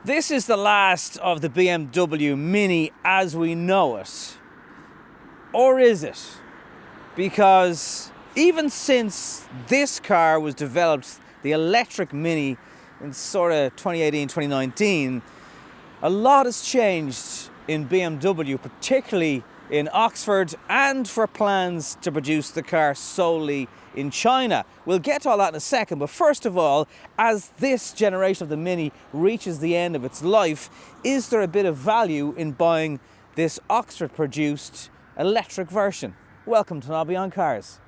This is the last of the BMW Mini as we know it. Or is it? Because even since this car was developed, the electric Mini, in sort of 2018, 2019, a lot has changed in BMW, particularly in Oxford, and for plans to produce the car solely in China. We'll get to all that in a second, but first of all, as this generation of the Mini reaches the end of its life, is there a bit of value in buying this Oxford-produced electric version? Welcome to Nobby on Cars.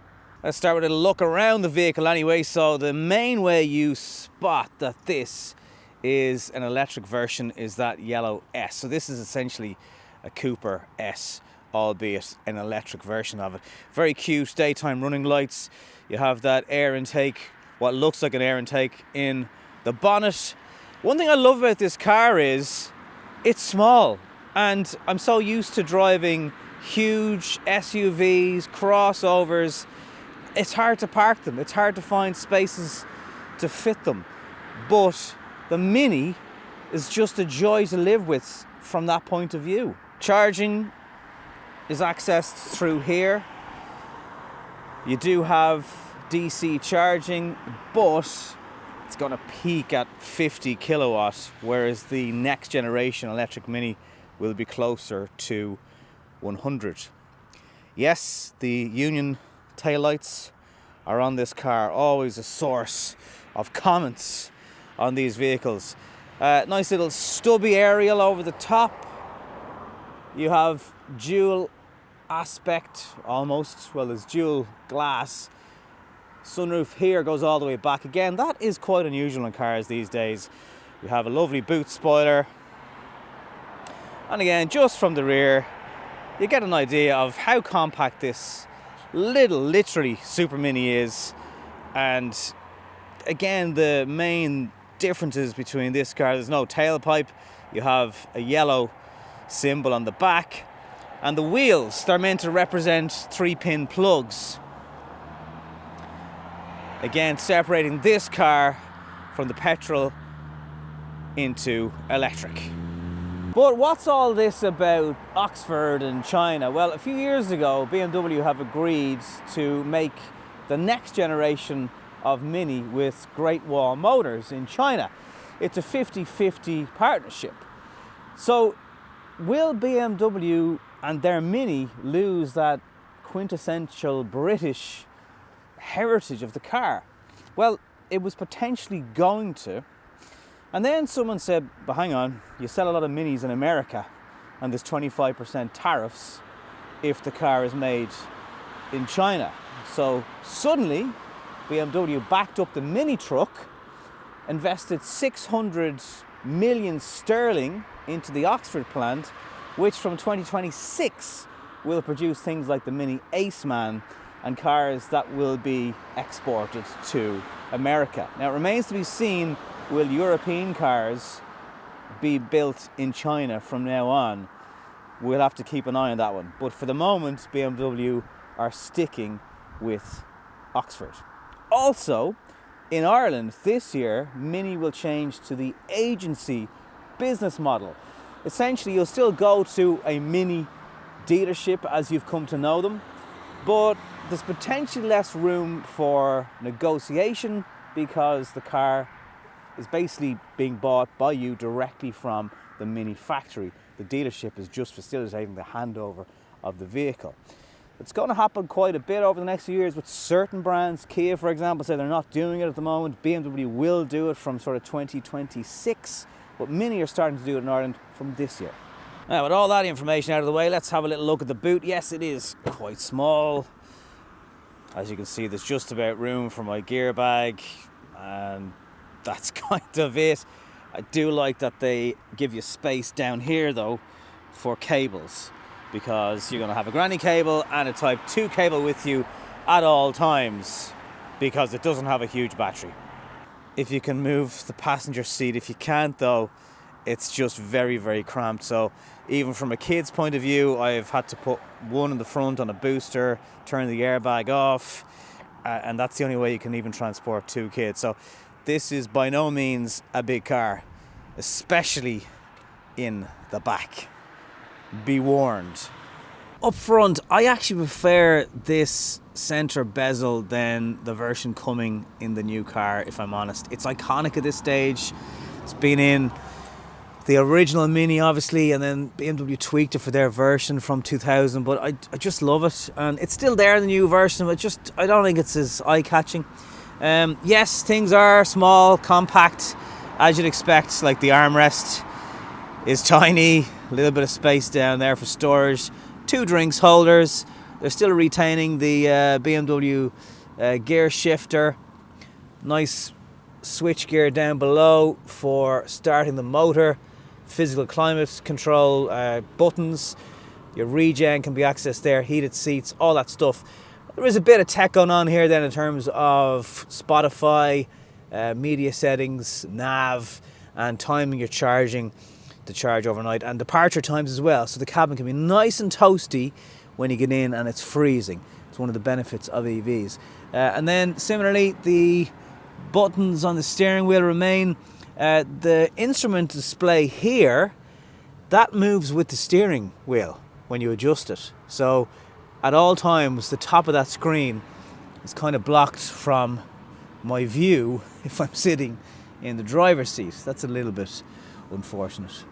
Let's start with a look around the vehicle anyway. So the main way you spot that this is an electric version is that yellow S. So this is essentially a Cooper S, albeit an electric version of it. Very cute daytime running lights. You have that air intake, what looks like an air intake in the bonnet. One thing I love about this car is it's small, and I'm so used to driving huge SUVs, crossovers. It's hard to park them. It's hard to find spaces to fit them. But the Mini is just a joy to live with from that point of view. Charging is accessed through here. You do have DC charging, but it's going to peak at 50 kilowatts, whereas the next generation electric Mini will be closer to 100. Yes, the Union taillights are on this car, always a source of comments on these vehicles. Nice little stubby aerial over the top. You have dual aspect almost, well, there's dual glass. Sunroof here goes all the way back. Again, that is quite unusual in cars these days. You have a lovely boot spoiler, and again, just from the rear you get an idea of how compact this little, literally, Super Mini is. And again, the main differences between this car, there's no tailpipe, you have a yellow symbol on the back, and the wheels, they're meant to represent 3-pin plugs. Again, separating this car from the petrol into electric. But what's all this about Oxford and China? Well, a few years ago, BMW have agreed to make the next generation of Mini with Great Wall Motors in China. It's a 50-50 partnership. So will BMW and their Mini lose that quintessential British heritage of the car? Well, it was potentially going to. And then someone said, but hang on, you sell a lot of Minis in America and there's 25% tariffs if the car is made in China. So suddenly, BMW backed up the Mini truck, invested 600 million sterling into the Oxford plant, which from 2026 will produce things like the Mini Aceman and cars that will be exported to America. Now, it remains to be seen, will European cars be built in China from now on? We'll have to keep an eye on that one. But for the moment, BMW are sticking with Oxford. Also, in Ireland this year, Mini will change to the agency business model. Essentially, you'll still go to a Mini dealership as you've come to know them, but there's potentially less room for negotiation because the car is basically being bought by you directly from the Mini factory. The dealership is just facilitating the handover of the vehicle. It's going to happen quite a bit over the next few years with certain brands. Kia, for example, say they're not doing it at the moment. BMW will do it from sort of 2026, but Mini are starting to do it in Ireland from this year. Now, with all that information out of the way, let's have a little look at the boot. Yes, it is quite small. As you can see, there's just about room for my gear bag, and that's kind of it. I do like that they give you space down here though for cables, because you're going to have a granny cable and a Type 2 cable with you at all times, because it doesn't have a huge battery. If you can move the passenger seat, if you can't though, it's just very, very cramped. So even from a kid's point of view, I've had to put one in the front on a booster, turn the airbag off, and that's the only way you can even transport two kids. So this is by no means a big car. especially in the back. Be warned. Up front, I actually prefer this centre bezel than the version coming in the new car, if I'm honest. It's iconic at this stage. It's been in the original Mini, obviously, and then BMW tweaked it for their version from 2000, but I just love it. And it's still there in the new version, but I don't think it's as eye-catching. Yes, things are small, compact, as you'd expect. Like the armrest is tiny, a little bit of space down there for storage. 2 drinks holders. They're still retaining the BMW gear shifter. Nice switch gear down below for starting the motor. Physical climate control buttons. Your regen can be accessed there. Heated seats, all that stuff. There is a bit of tech going on here then in terms of Spotify, media settings, nav, and timing your charging to charge overnight, and departure times as well, so the cabin can be nice and toasty when you get in and it's freezing. It's one of the benefits of EVs. And then similarly, the buttons on the steering wheel remain. The instrument display here, that moves with the steering wheel when you adjust it, so at all times the top of that screen is kind of blocked from my view if I'm sitting in the driver's seat. That's a little bit unfortunate.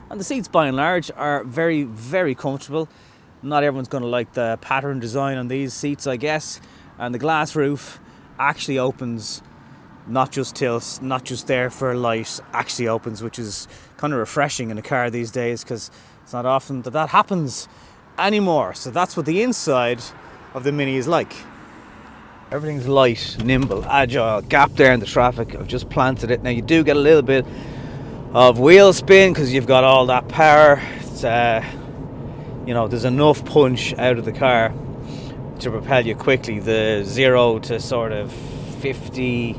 And the seats, by and large, are very, very comfortable. Not everyone's going to like the pattern design on these seats, I guess. And the glass roof actually opens, not just tilts, not just there for light, actually opens, which is kind of refreshing in a car these days, because it's not often that happens anymore. So that's what the inside of the Mini is like. Everything's light, nimble, agile. Gap there in the traffic, I've just planted it. Now you do get a little bit of wheel spin because you've got all that power. It's, there's enough punch out of the car to propel you quickly. The 0 to sort of 50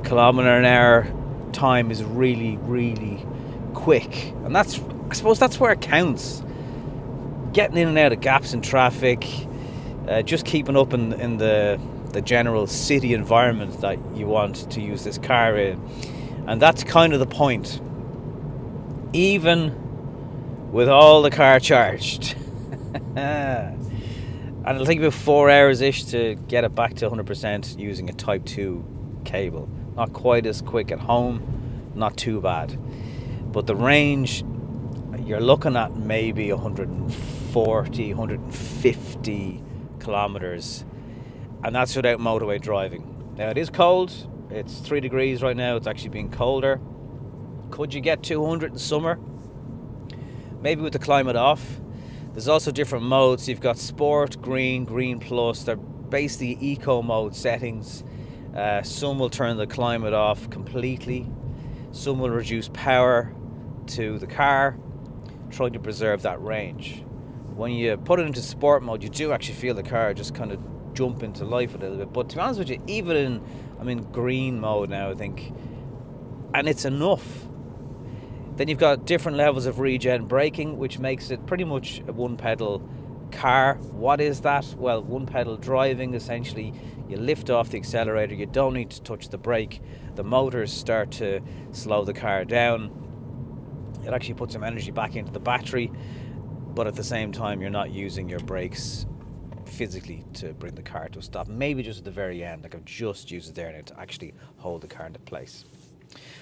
kilometer an hour time is really, really quick, and I suppose that's where it counts. Getting in and out of gaps in traffic, just keeping up in the general city environment that you want to use this car in, and that's kind of the point. Even with all the car charged, and it'll take about 4 hours-ish to get it back to 100% using a Type 2 cable. Not quite as quick at home, not too bad. But the range, you're looking at maybe 140, 150 kilometers, and that's without motorway driving. Now it is cold, it's 3 degrees right now, it's actually been colder. Could you get 200 in summer? Maybe with the climate off. There's also different modes. You've got Sport, Green, Green Plus. They're basically eco mode settings. Some will turn the climate off completely. Some will reduce power to the car, trying to preserve that range. When you put it into sport mode, you do actually feel the car just kind of jump into life a little bit. But to be honest with you, even I'm in green mode now, I think, and it's enough. Then you've got different levels of regen braking, which makes it pretty much a one-pedal car. What is that? Well, one-pedal driving, essentially. You lift off the accelerator, you don't need to touch the brake. The motors start to slow the car down. It actually puts some energy back into the battery, but at the same time, you're not using your brakes physically to bring the car to a stop. Maybe just at the very end, like I've just used it there now to actually hold the car into place.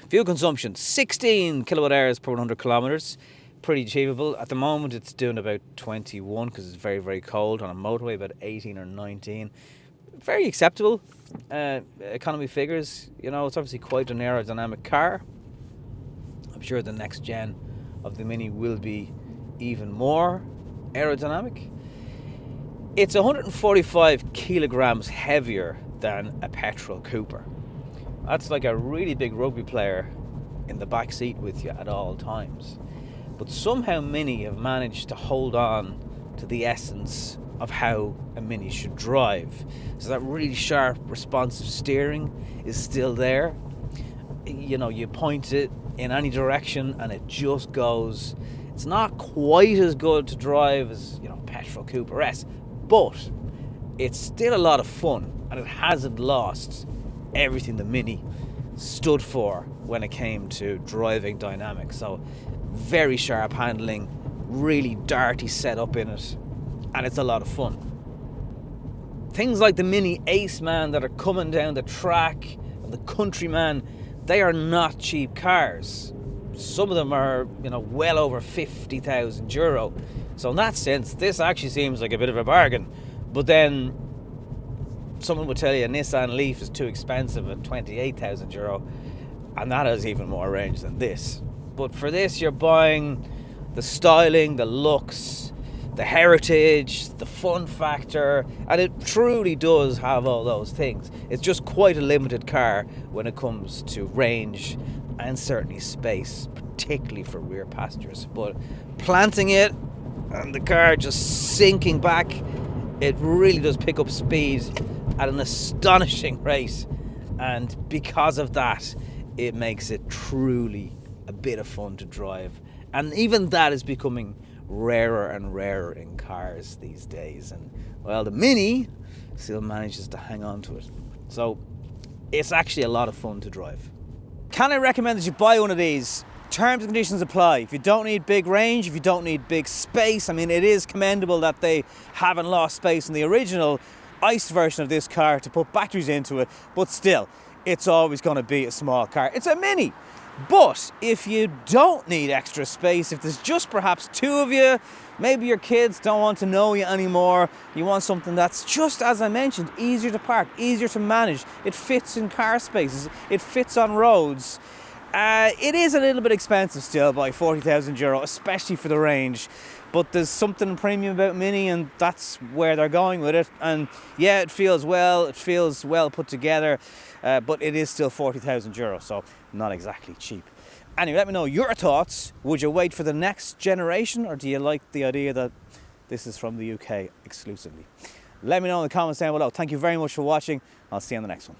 Fuel consumption, 16 kilowatt hours per 100 kilometers. Pretty achievable. At the moment, it's doing about 21 because it's very, very cold. On a motorway, about 18 or 19. Very acceptable. Economy figures. It's obviously quite an aerodynamic car. I'm sure the next gen of the Mini will be even more aerodynamic. It's 145 kilograms heavier than a petrol Cooper. That's like a really big rugby player in the back seat with you at all times. But somehow Mini have managed to hold on to the essence of how a Mini should drive. So that really sharp, responsive steering is still there. You point it in any direction and it just goes. It's not quite as good to drive as, petrol Cooper S, but it's still a lot of fun, and it hasn't lost everything the Mini stood for when it came to driving dynamics. So very sharp handling, really darty setup in it, and it's a lot of fun. Things like the Mini Aceman that are coming down the track, and the Countryman, they are not cheap cars. Some of them are, well over 50,000 euro. So in that sense, this actually seems like a bit of a bargain. But then someone would tell you a Nissan Leaf is too expensive at 28,000 euro, and that has even more range than this. But for this, you're buying the styling, the looks, the heritage, the fun factor, and it truly does have all those things. It's just quite a limited car when it comes to range and certainly space, particularly for rear passengers. But planting it and the car just sinking back, it really does pick up speed at an astonishing rate, and because of that, it makes it truly a bit of fun to drive. And even that is becoming rarer and rarer in cars these days, and well, the Mini still manages to hang on to it. So it's actually a lot of fun to drive. Can I recommend that you buy one of these? Terms and conditions apply. If you don't need big range, if you don't need big space, I mean, it is commendable that they haven't lost space in the original ICE version of this car to put batteries into it, but still, it's always going to be a small car. It's a Mini. But if you don't need extra space, if there's just perhaps two of you, maybe your kids don't want to know you anymore, you want something that's just, as I mentioned, easier to park, easier to manage, it fits in car spaces, it fits on roads. It is a little bit expensive still by 40,000 euro, especially for the range. But there's something premium about Mini, and that's where they're going with it. And yeah, it feels well put together, but it is still 40,000 euro, so not exactly cheap. Anyway, let me know your thoughts. Would you wait for the next generation, or do you like the idea that this is from the UK exclusively? Let me know in the comments down below. Thank you very much for watching. I'll see you on the next one.